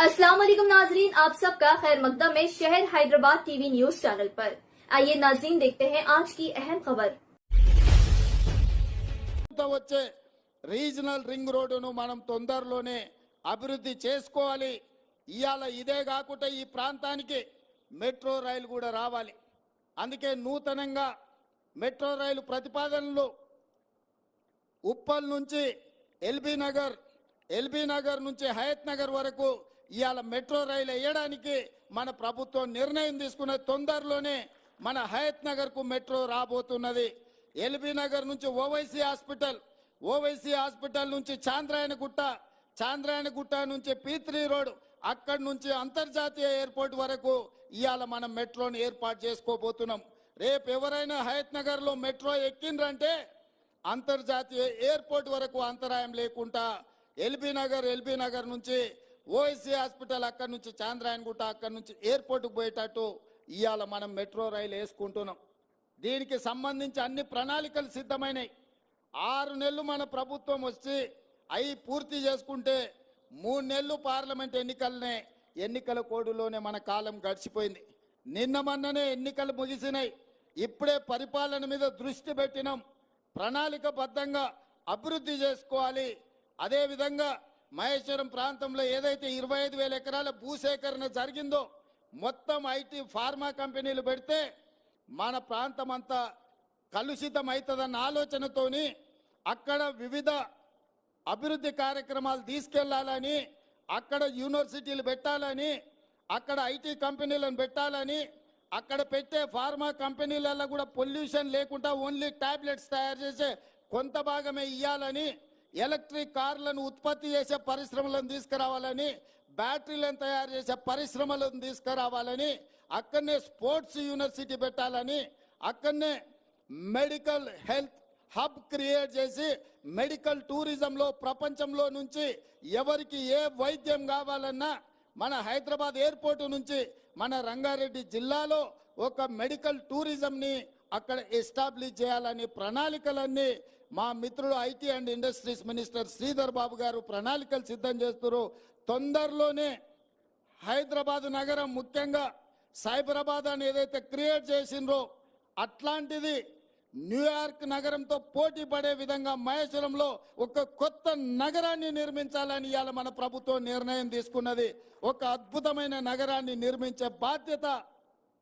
अस्सलाम वालेकुम नाजरीन, आप सबका खैर मकदम में शहर हैदराबाद टीवी न्यूज चैनल पर। आइए नाजरीन देखते हैं आज की अहम खबर। వచ్చే రీజనల్ రింగ్ రోడ్డును మనం తొందరలోనే అభివృద్ధి చేసుకోవాలి. ఇయాల ఇదే కాకుండా ఈ ప్రాంతానికి మెట్రో రైలు కూడా రావాలి. అందుకే నూతనంగా మెట్రో రైలు ప్రతిపాదనలు ఉప్పల్ నుంచి ఎల్బీ నగర్ నుంచి హయత్ నగర్ వరకు ఇయాల మెట్రో రైలు వేయడానికి మన ప్రభుత్వం నిర్ణయం తీసుకున్న తొందరలోనే మన హయత్ నగర్ కు మెట్రో రాబోతున్నది. ఎల్బీ నగర్ నుంచి ఓవైసీ హాస్పిటల్ నుంచి చాంద్రాయణగుట్ట నుంచి P3 రోడ్, అక్కడి నుంచి అంతర్జాతీయ ఎయిర్పోర్ట్ వరకు ఇయాల మనం మెట్రోని ఏర్పాటు చేసుకోబోతున్నాం. రేపు ఎవరైనా హయత్ నగర్ లో మెట్రో ఎక్కిండ్రంటే అంతర్జాతీయ ఎయిర్పోర్ట్ వరకు అంతరాయం లేకుండా ఎల్బీ నగర్ నుంచి ఓవైసీ హాస్పిటల్, అక్కడి నుంచి చాంద్రాయణగుట్ట, అక్కడి నుంచి ఎయిర్పోర్ట్కు పోయేటట్టు ఇయాల మనం మెట్రో రైలు వేసుకుంటున్నాం. దీనికి సంబంధించి అన్ని ప్రణాళికలు సిద్ధమైనాయి. 6 నెలలు మన ప్రభుత్వం వచ్చి అవి పూర్తి చేసుకుంటే 3 నెలలు పార్లమెంట్ ఎన్నికల కోడులోనే మన కాలం గడిచిపోయింది. నిన్న మొన్ననే ఎన్నికలు ముగిసినాయి. ఇప్పుడే పరిపాలన మీద దృష్టి పెట్టినాం. ప్రణాళికబద్ధంగా అభివృద్ధి చేసుకోవాలి. అదేవిధంగా మహేశ్వరం ప్రాంతంలో ఏదైతే 25,000 ఎకరాల భూసేకరణ జరిగిందో మొత్తం ఐటీ ఫార్మా కంపెనీలు పెడితే మన ప్రాంతం అంతా కలుషితం అవుతుందన్న ఆలోచనతోని అక్కడ వివిధ అభివృద్ధి కార్యక్రమాలు తీసుకెళ్లాలని, అక్కడ యూనివర్సిటీలు పెట్టాలని, అక్కడ ఐటీ కంపెనీలను పెట్టాలని, అక్కడ పెట్టే ఫార్మా కంపెనీలలో కూడా పొల్యూషన్ లేకుండా ఓన్లీ టాబ్లెట్స్ తయారు చేసే కొంత భాగమే ఇవ్వాలని, ఎలక్ట్రిక్ కార్లను ఉత్పత్తి చేసే పరిశ్రమలను తీసుకురావాలని, బ్యాటరీలను తయారు చేసే పరిశ్రమలను తీసుకురావాలని, అక్కడనే స్పోర్ట్స్ యూనివర్సిటీ పెట్టాలని, అక్కడనే మెడికల్ హెల్త్ హబ్ క్రియేట్ చేసి మెడికల్ టూరిజంలో ప్రపంచంలో నుంచి ఎవరికి ఏ వైద్యం కావాలన్నా మన హైదరాబాద్ ఎయిర్పోర్ట్ నుంచి మన రంగారెడ్డి జిల్లాలో ఒక మెడికల్ టూరిజంని అక్కడ ఎస్టాబ్లిష్ చేయాలని ప్రణాళికలన్నీ మా మిత్రుడు IT and industries minister Sridhar Babu garu ప్రణాళికలు సిద్ధం చేస్తున్నారు. తొందరలోనే హైదరాబాద్ నగరం, ముఖ్యంగా సైబరాబాద్ అని ఏదైతే క్రియేట్ చేసిండ్రో అట్లాంటిది న్యూయార్క్ నగరంతో పోటీ పడే విధంగా మహేశ్వరంలో ఒక కొత్త నగరాన్ని నిర్మించాలని ఇవాళ మన ప్రభుత్వం నిర్ణయం తీసుకున్నది. ఒక అద్భుతమైన నగరాన్ని నిర్మించే బాధ్యత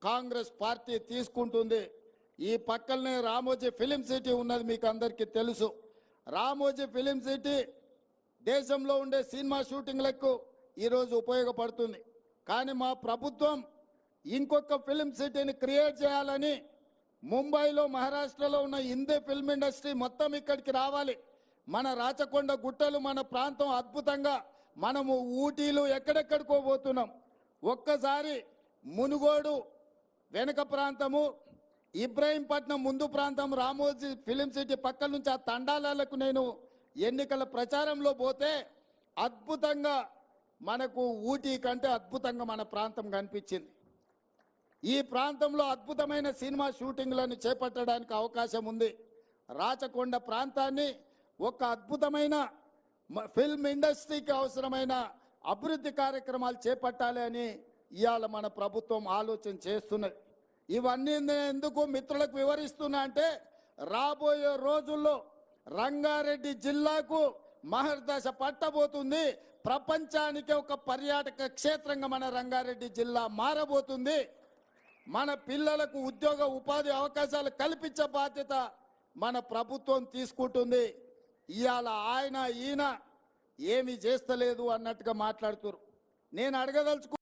కాంగ్రెస్ పార్టీ తీసుకుంటుంది. ఈ పక్కనే రామోజీ ఫిలిం సిటీ ఉన్నది, మీకు అందరికీ తెలుసు. రామోజీ ఫిలిం సిటీ దేశంలో ఉండే సినిమా షూటింగ్లకు ఈరోజు ఉపయోగపడుతుంది. కానీ మా ప్రభుత్వం ఇంకొక ఫిలిం సిటీని క్రియేట్ చేయాలని ముంబైలో, మహారాష్ట్రలో ఉన్న హిందీ ఫిల్మ్ ఇండస్ట్రీ మొత్తం ఇక్కడికి రావాలి. మన రాచకొండ గుట్టలు, మన ప్రాంతం అద్భుతంగా, మనము ఊటీలు ఎక్కడెక్కడికో పోతున్నాం. ఒక్కసారి మునుగోడు వెనుక ప్రాంతము, ఇబ్రాహీంపట్నం ముందు ప్రాంతం, రామోజీ ఫిలిం సిటీ పక్కల నుంచి ఆ తండాలకు నేను ఎన్నికల ప్రచారంలో పోతే అద్భుతంగా మనకు ఊటీ కంటే అద్భుతంగా మన ప్రాంతం కనిపించింది. ఈ ప్రాంతంలో అద్భుతమైన సినిమా షూటింగ్లను చేపట్టడానికి అవకాశం ఉంది. రాచకొండ ప్రాంతాన్ని ఒక అద్భుతమైన ఫిల్మ్ ఇండస్ట్రీకి అవసరమైన అభివృద్ధి కార్యక్రమాలు చేపట్టాలి అని ఇవాళ మన ప్రభుత్వం ఆలోచన చేస్తున్నది. ఇవన్నీ ఎందుకు మిత్రులకు వివరిస్తున్నా అంటే రాబోయే రోజుల్లో రంగారెడ్డి జిల్లాకు మహర్దశ పట్టబోతుంది. ప్రపంచానికి ఒక పర్యాటక క్షేత్రంగా మన రంగారెడ్డి జిల్లా మారబోతుంది. మన పిల్లలకు ఉద్యోగ ఉపాధి అవకాశాలు కల్పించే బాధ్యత మన ప్రభుత్వం తీసుకుంటుంది. ఇవాళ ఈయన ఏమీ చేస్తలేదు అన్నట్టుగా మాట్లాడుతున్నారు. నేను అడగదలుచుకు